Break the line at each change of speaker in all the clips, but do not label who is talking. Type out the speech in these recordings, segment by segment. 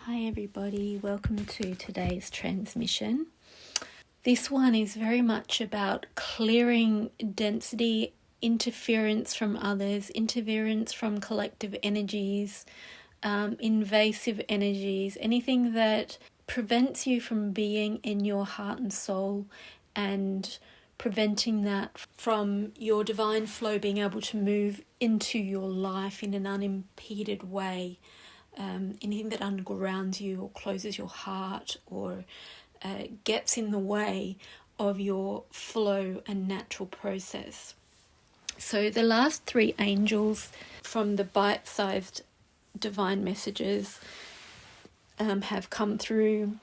Hi everybody, welcome to today's transmission. This one is very much about clearing density, interference from others, interference from collective energies, invasive energies, anything that prevents you from being in your heart and soul and preventing that from your divine flow being able to move into your life in an unimpeded way. Anything that undergrounds you or closes your heart or gets in the way of your flow and natural process. So the last three angels from the bite-sized divine messages have come through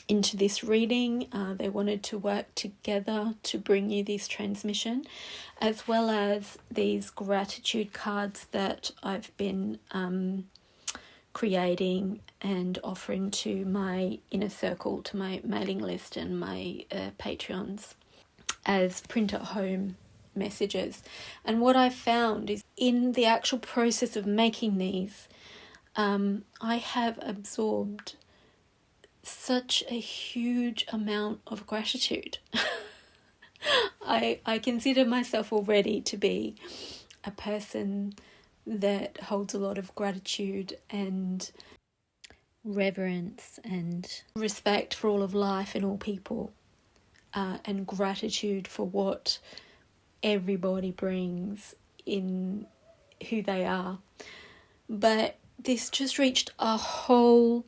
into this reading. They wanted to work together to bring you this transmission, as well as these gratitude cards that I've been creating and offering to my inner circle, to my mailing list and my Patreons as print at home messages. And what I found is in the actual process of making these, I have absorbed such a huge amount of gratitude. I consider myself already to be a person that holds a lot of gratitude and reverence and respect for all of life and all people, and gratitude for what everybody brings in who they are. But this just reached a whole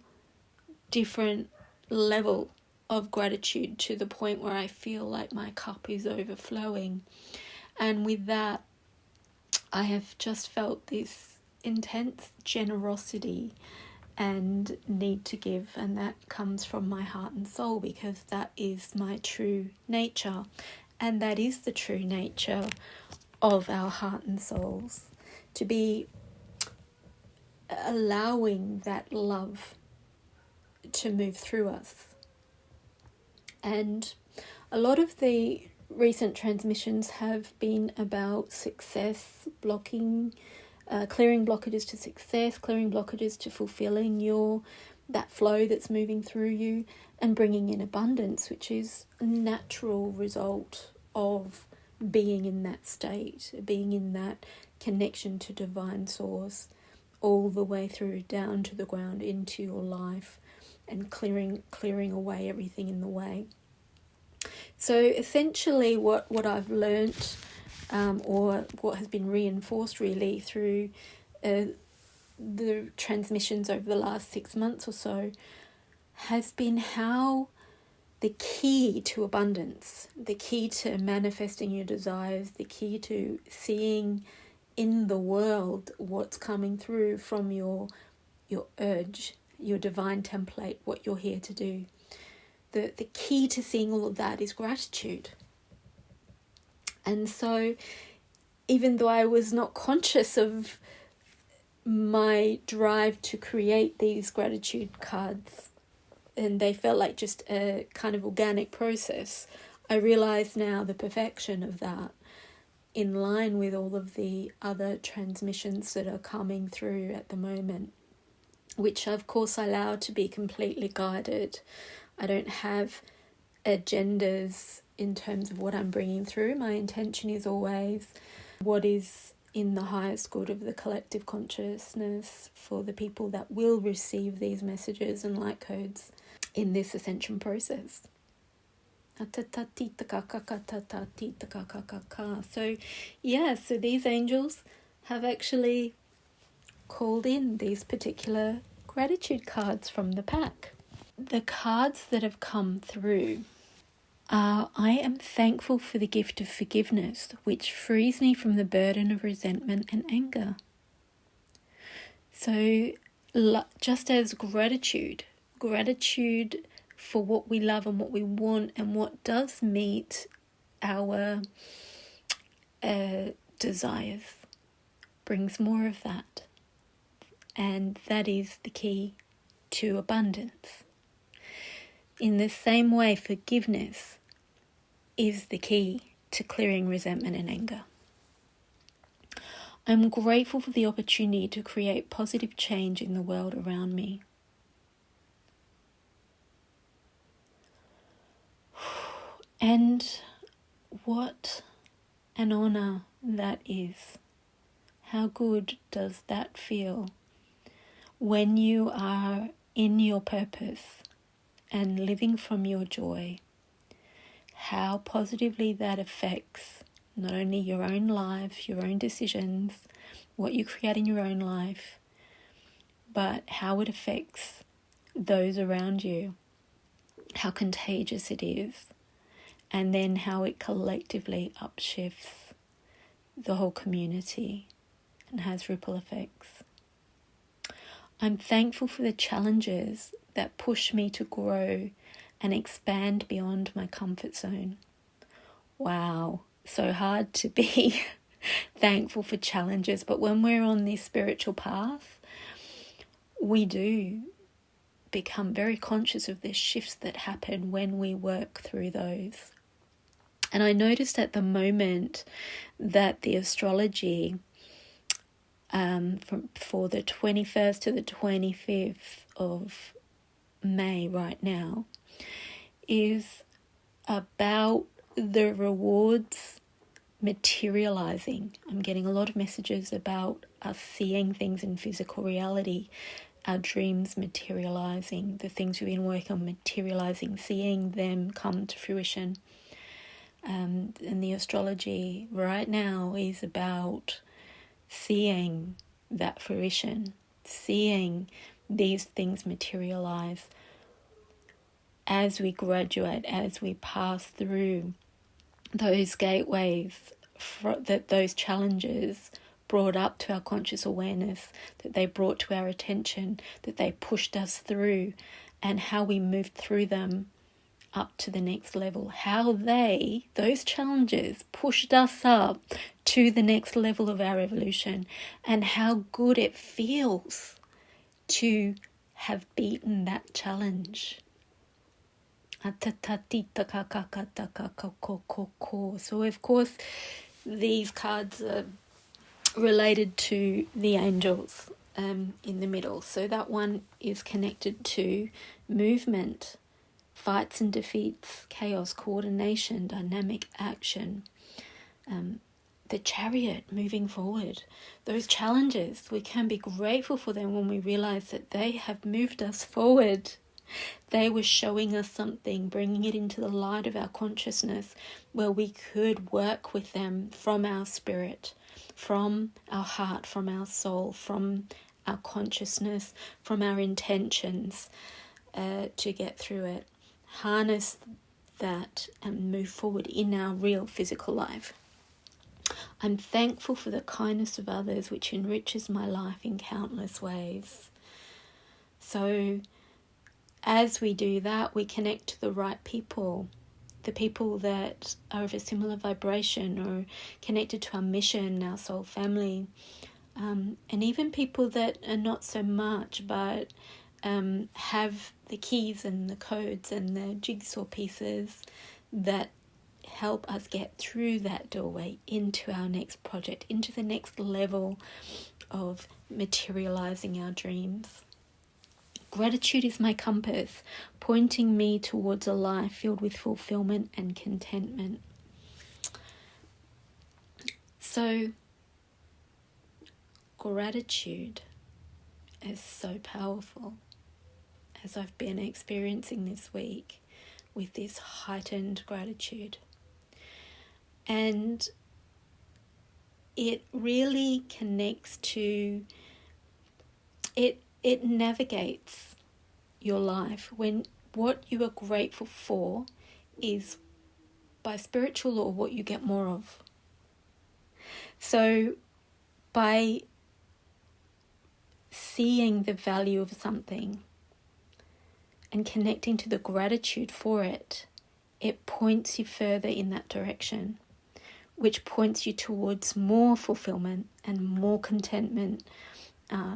different level of gratitude to the point where I feel like my cup is overflowing. And with that, I have just felt this intense generosity and need to give, and that comes from my heart and soul because that is my true nature, and that is the true nature of our heart and souls, to be allowing that love to move through us. And a lot of the recent transmissions have been about success, blocking, clearing blockages to success, clearing blockages to fulfilling that flow that's moving through you, and bringing in abundance, which is a natural result of being in that state, being in that connection to divine source, all the way through down to the ground into your life, and clearing away everything in the way. So essentially what I've learnt, or what has been reinforced really through the transmissions over the last 6 months or so, has been how the key to abundance, the key to manifesting your desires, the key to seeing in the world what's coming through from your urge, your divine template, what you're here to do. The key to seeing all of that is gratitude. And so even though I was not conscious of my drive to create these gratitude cards, and they felt like just a kind of organic process, I realize now the perfection of that in line with all of the other transmissions that are coming through at the moment, which of course I allow to be completely guided. I don't have agendas in terms of what I'm bringing through. My intention is always what is in the highest good of the collective consciousness for the people that will receive these messages and light codes in this ascension process. So these angels have actually called in these particular gratitude cards from the pack. The cards that have come through are: I am thankful for the gift of forgiveness, which frees me from the burden of resentment and anger. So just as gratitude for what we love and what we want and what does meet our desires, brings more of that. And that is the key to abundance. In the same way, forgiveness is the key to clearing resentment and anger. I'm grateful for the opportunity to create positive change in the world around me. And what an honor that is. How good does that feel when you are in your purpose and living from your joy? How positively that affects not only your own life, your own decisions, what you create in your own life, but how it affects those around you, how contagious it is, and then how it collectively upshifts the whole community and has ripple effects. I'm thankful for the challenges that push me to grow and expand beyond my comfort zone. Wow, so hard to be thankful for challenges, but when we're on this spiritual path, we do become very conscious of the shifts that happen when we work through those. And I noticed at the moment that the astrology for the 21st to the 25th of May right now is about the rewards materializing. I'm getting a lot of messages about us seeing things in physical reality, our dreams materializing, the things we've been working on materializing, seeing them come to fruition. And the astrology right now is about seeing that fruition, seeing these things materialize as we graduate, as we pass through those gateways that those challenges brought up to our conscious awareness, that they brought to our attention, that they pushed us through, and how we moved through them up to the next level. How those challenges pushed us up to the next level of our evolution, and how good it feels to have beaten that challenge. So of course these cards are related to the angels in the middle. So that one is connected to movement, fights and defeats, chaos, coordination, dynamic action. The chariot, moving forward. Those challenges, we can be grateful for them when we realize that they have moved us forward. They were showing us something, bringing it into the light of our consciousness, where we could work with them from our spirit, from our heart, from our soul, from our consciousness, from our intentions, to get through it. Harness that and move forward in our real physical life. I'm thankful for the kindness of others, which enriches my life in countless ways. So as we do that, we connect to the right people, the people that are of a similar vibration or connected to our mission, our soul family, and even people that are not so much, but have the keys and the codes and the jigsaw pieces that help us get through that doorway into our next project, into the next level of materializing our dreams. Gratitude is my compass, pointing me towards a life filled with fulfillment and contentment. So, gratitude is so powerful, as I've been experiencing this week with this heightened gratitude. And it really connects to, it navigates your life when what you are grateful for is by spiritual law what you get more of. So by seeing the value of something and connecting to the gratitude for it, it points you further in that direction, which points you towards more fulfillment and more contentment,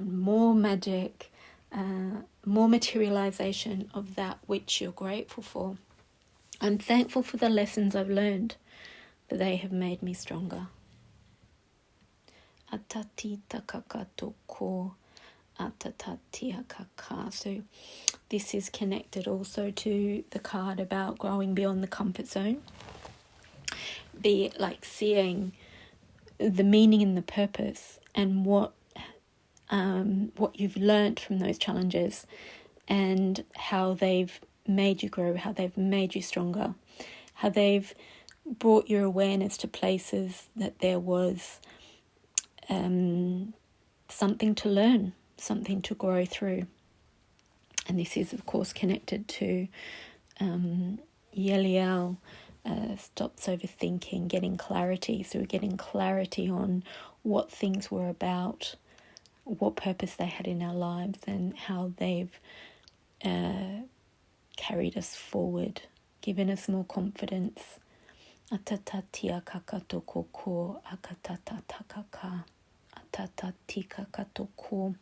more magic, more materialization of that which you're grateful for. I'm thankful for the lessons I've learned, for they have made me stronger. Atati takakato ko Atatatiakaka. So this is connected also to the card about growing beyond the comfort zone. Be it like seeing the meaning and the purpose and what you've learnt from those challenges and how they've made you grow, how they've made you stronger, how they've brought your awareness to places that there was something to learn, something to grow through. And this is, of course, connected to Yelial, stops overthinking, getting clarity. So we're getting clarity on what things were about, what purpose they had in our lives, and how they've carried us forward, given us more confidence. Atatatia kakatoko akatatakaka. Atatatika katoko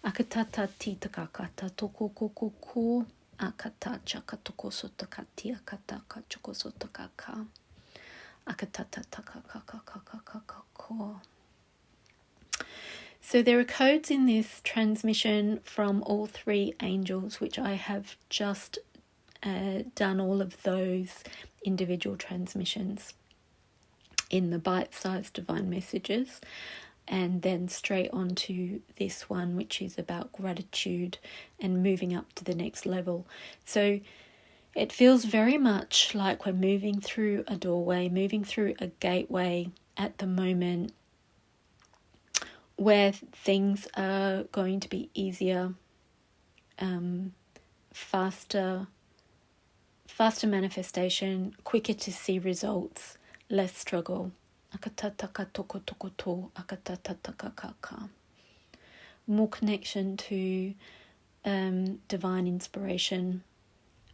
akatatita kakatoko kokoko akatacha katoko sotakatia kataka choko sotakaka akatataka kakakakakako. So there are codes in this transmission from all three angels, which I have just done all of those individual transmissions in the bite-sized divine messages, and then straight on to this one, which is about gratitude and moving up to the next level. So it feels very much like we're moving through a doorway, moving through a gateway at the moment, where things are going to be easier, faster manifestation, quicker to see results, less struggle. More connection to divine inspiration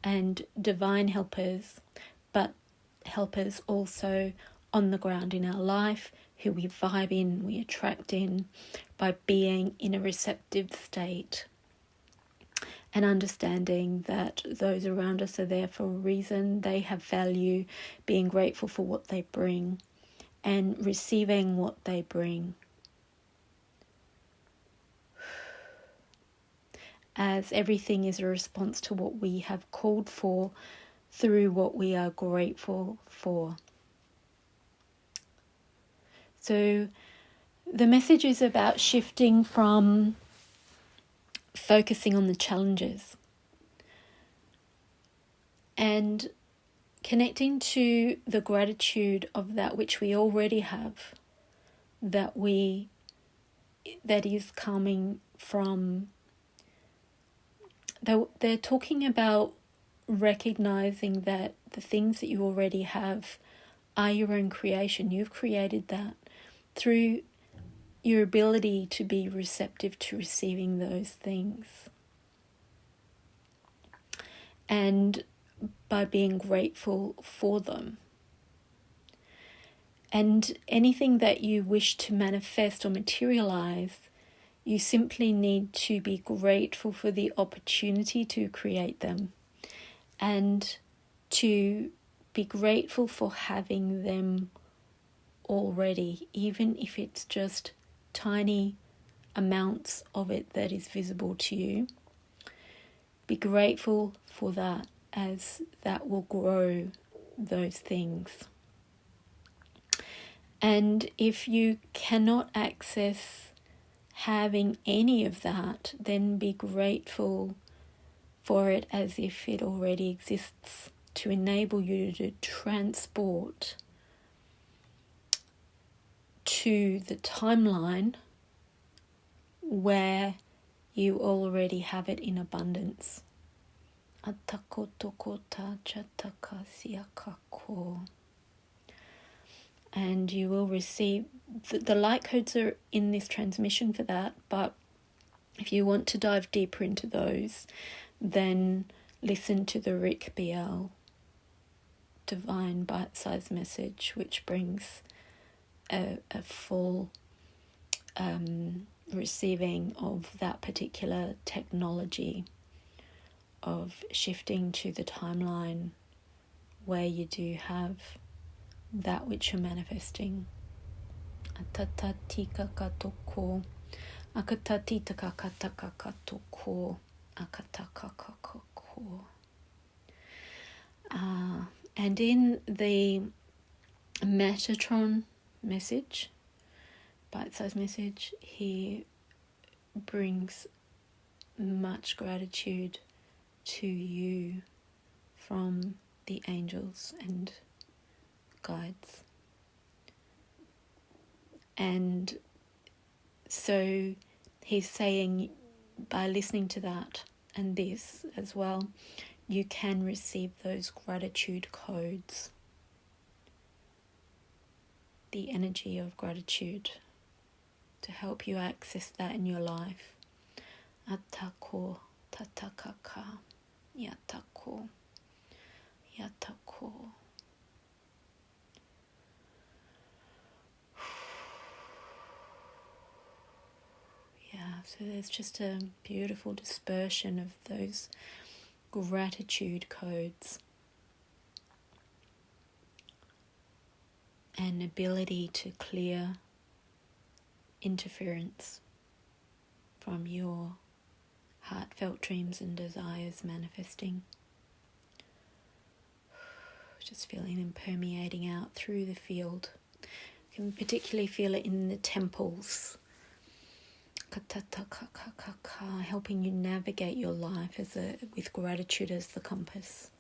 and divine helpers, but helpers also on the ground in our life, who we vibe in, we attract in by being in a receptive state and understanding that those around us are there for a reason. They have value, being grateful for what they bring and receiving what they bring, as everything is a response to what we have called for through what we are grateful for. So the message is about shifting from focusing on the challenges and connecting to the gratitude of that which we already have, that is coming from. They're talking about recognizing that the things that you already have are your own creation. You've created that through your ability to be receptive to receiving those things, and by being grateful for them. And anything that you wish to manifest or materialize, you simply need to be grateful for the opportunity to create them, and to be grateful for having them already, even if it's just tiny amounts of it that is visible to you. Be grateful for that, as that will grow those things. And if you cannot access having any of that, then be grateful for it as if it already exists, to enable you to transport to the timeline where you already have it in abundance. And you will receive, the light codes are in this transmission for that, but if you want to dive deeper into those, then listen to the Rick BL Divine Bite-Sized Message, which brings a full receiving of that particular technology of shifting to the timeline where you do have that which you're manifesting. Atatatika katoko Akatatita kakataka akataka. And in the Metatron message, bite-sized message, he brings much gratitude to you from the angels and guides. And so he's saying, by listening to that and this as well, you can receive those gratitude codes, the energy of gratitude, to help you access that in your life. Atako tatakaka yatako yatako. Yeah, so there's just a beautiful dispersion of those gratitude codes and ability to clear interference from your heartfelt dreams and desires manifesting. Just feeling them permeating out through the field. You can particularly feel it in the temples. Helping you navigate your life with gratitude as the compass.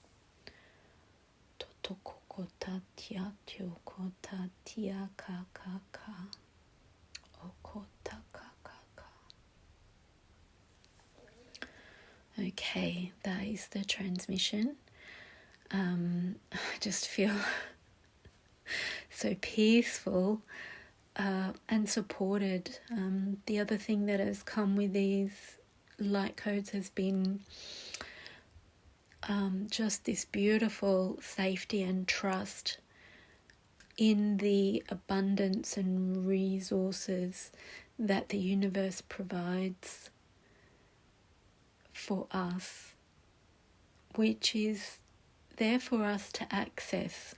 Okay, that is the transmission. I just feel so peaceful and supported. The other thing that has come with these light codes has been just this beautiful safety and trust in the abundance and resources that the universe provides for us, which is there for us to access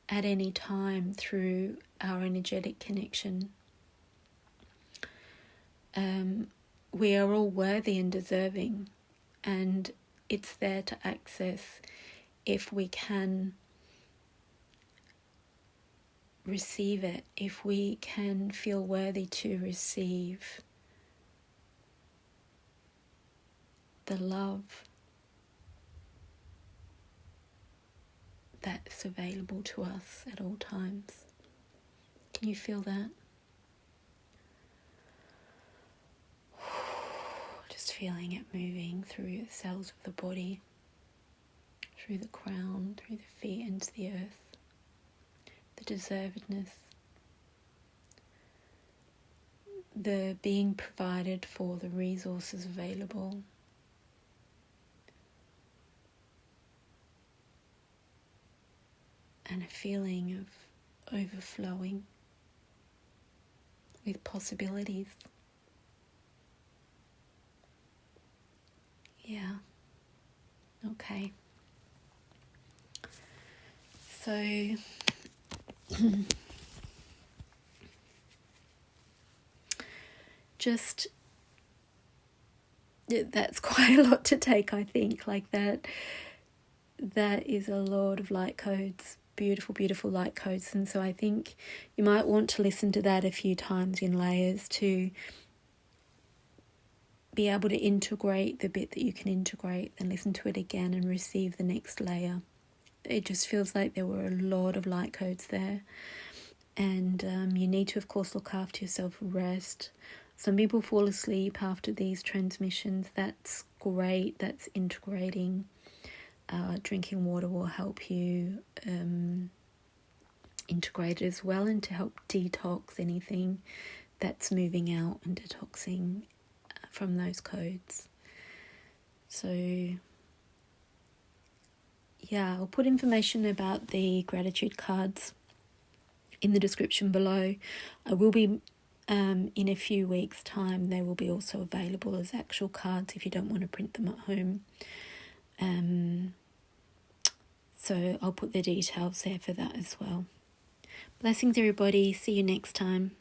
at any time through our energetic connection. We are all worthy and deserving, and it's there to access if we can receive it, if we can feel worthy to receive the love that's available to us at all times. Can you feel that? Just feeling it moving through the cells of the body, through the crown, through the feet, into the earth. The deservedness, the being provided for, the resources available. And a feeling of overflowing with possibilities. Yeah. Okay. So just that's quite a lot to take, I think. Like that is a lot of light codes, beautiful light codes. And so I think you might want to listen to that a few times in layers to be able to integrate the bit that you can integrate, and listen to it again and receive the next layer. It just feels like there were a lot of light codes there. And you need to, of course, look after yourself, rest. Some people fall asleep after these transmissions. That's great. That's integrating. Drinking water will help you integrate it as well, and to help detox anything that's moving out and detoxing from those codes. So yeah, I'll put information about the gratitude cards in the description below. I will be in a few weeks' time, they will be also available as actual cards if you don't want to print them at home. So I'll put the details there for that as well. Blessings, everybody. See you next time.